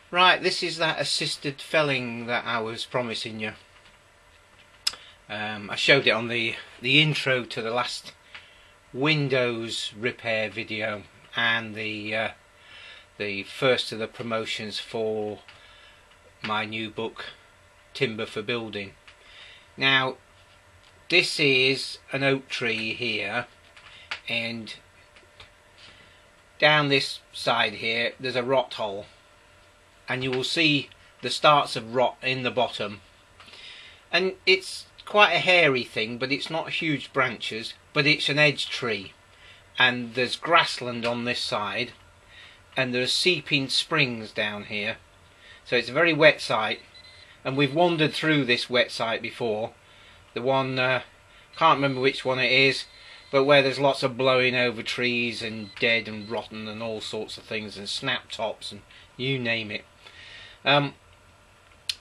Right, this is that assisted felling that I was promising you. I showed it on the intro to the last Windows repair video and the first of the promotions for my new book, Timber for Building. Now, this is an oak tree here, and down this side here there's a rot hole, and you will see the starts of rot in the bottom, and it's quite a hairy thing, but it's not huge branches, but it's an edge tree, and there's grassland on this side, and there's seeping springs down here, so it's a very wet site, and we've wandered through this wet site before. The one, can't remember which one it is, but where there's lots of blowing over trees and dead and rotten and all sorts of things, and snap tops and you name it.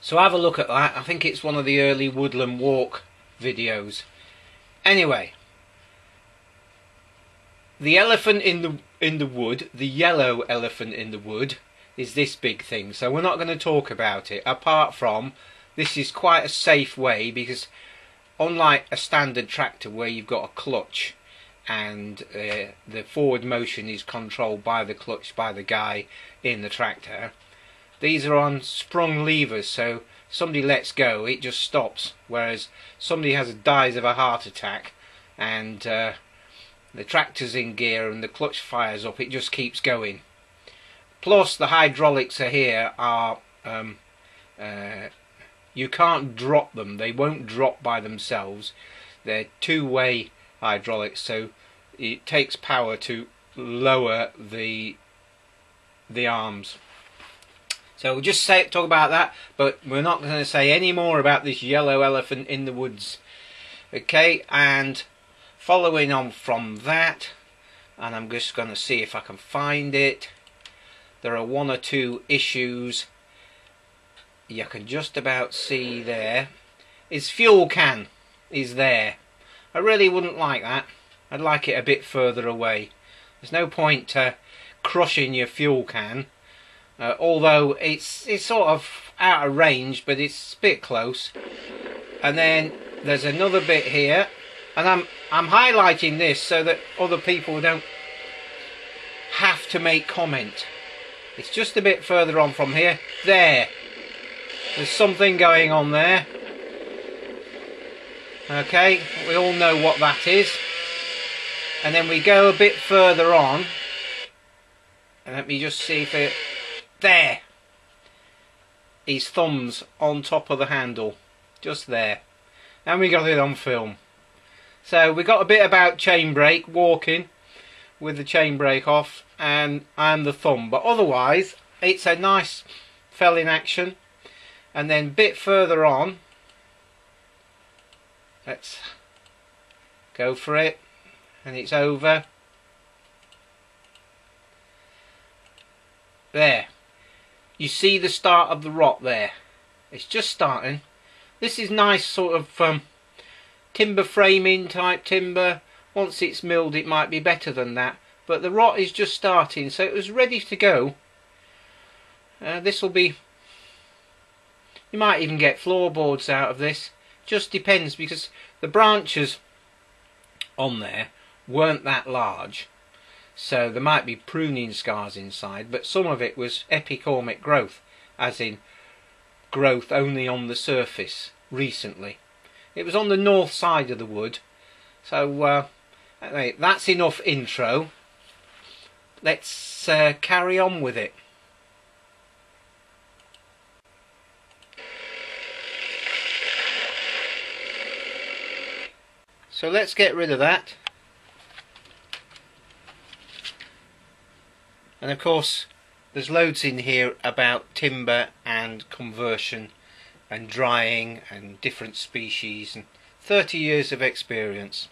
So have a look at that. I think it's one of the early Woodland Walk videos. Anyway, the elephant in the wood, the yellow elephant in the wood, is this big thing. So we're not going to talk about it, apart from this is quite a safe way, because unlike a standard tractor where you've got a clutch and the forward motion is controlled by the clutch by the guy in the tractor, these are on sprung levers, so somebody lets go, it just stops, whereas somebody dies of a heart attack and the tractor's in gear and the clutch fires up, it just keeps going. Plus the hydraulics are here are you can't drop them, they won't drop by themselves. They're two-way hydraulics, so it takes power to lower the arms. So we'll just talk about that, but we're not going to say any more about this yellow elephant in the woods. Okay, and following on from that, and I'm just going to see if I can find it. There are one or two issues you can just about see there. His fuel can is there. I really wouldn't like that. I'd like it a bit further away. There's no point crushing your fuel can. Although it's sort of out of range, but it's a bit close. And then there's another bit here, and I'm highlighting this so that other people don't have to make comment. It's just a bit further on from here. There's something going on there. Okay, we all know what that is. And then we go a bit further on, and let me just see if it... There! His thumb's on top of the handle. Just there. And we got it on film. So we got a bit about chain brake, walking with the chain brake off, and the thumb. But otherwise, it's a nice felling action. And then a bit further on, let's go for it. And it's over. There. You see the start of the rot there. It's just starting. This is nice sort of timber framing type timber. Once it's milled it might be better than that. But the rot is just starting, so it was ready to go. This will be... You might even get floorboards out of this. Just depends, because the branches on there weren't that large. So there might be pruning scars inside, but some of it was epicormic growth, as in growth only on the surface recently. It was on the north side of the wood. So anyway, that's enough intro. Let's carry on with it. So let's get rid of that. And of course there's loads in here about timber and conversion and drying and different species and 30 years of experience.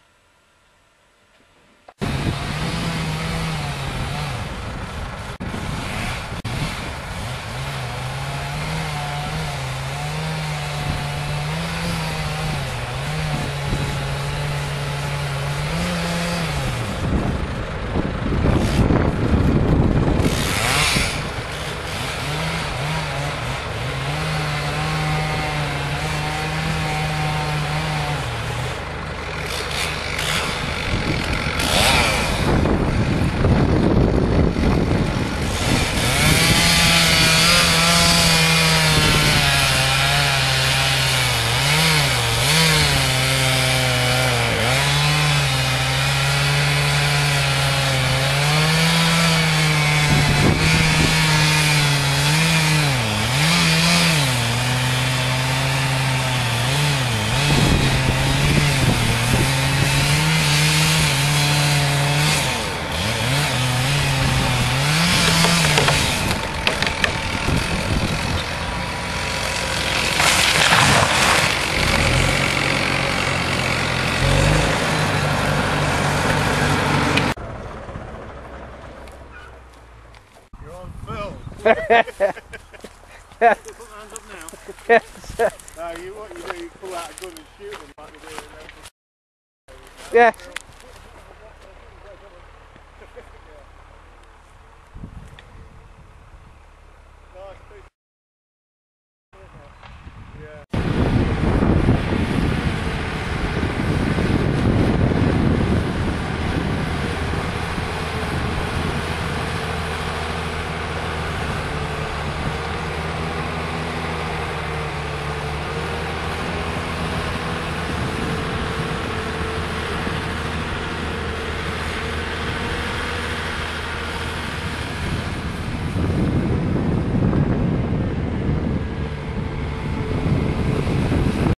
will. Put hands up now. No, what you do, you pull out a gun and shoot them like they do in Yes.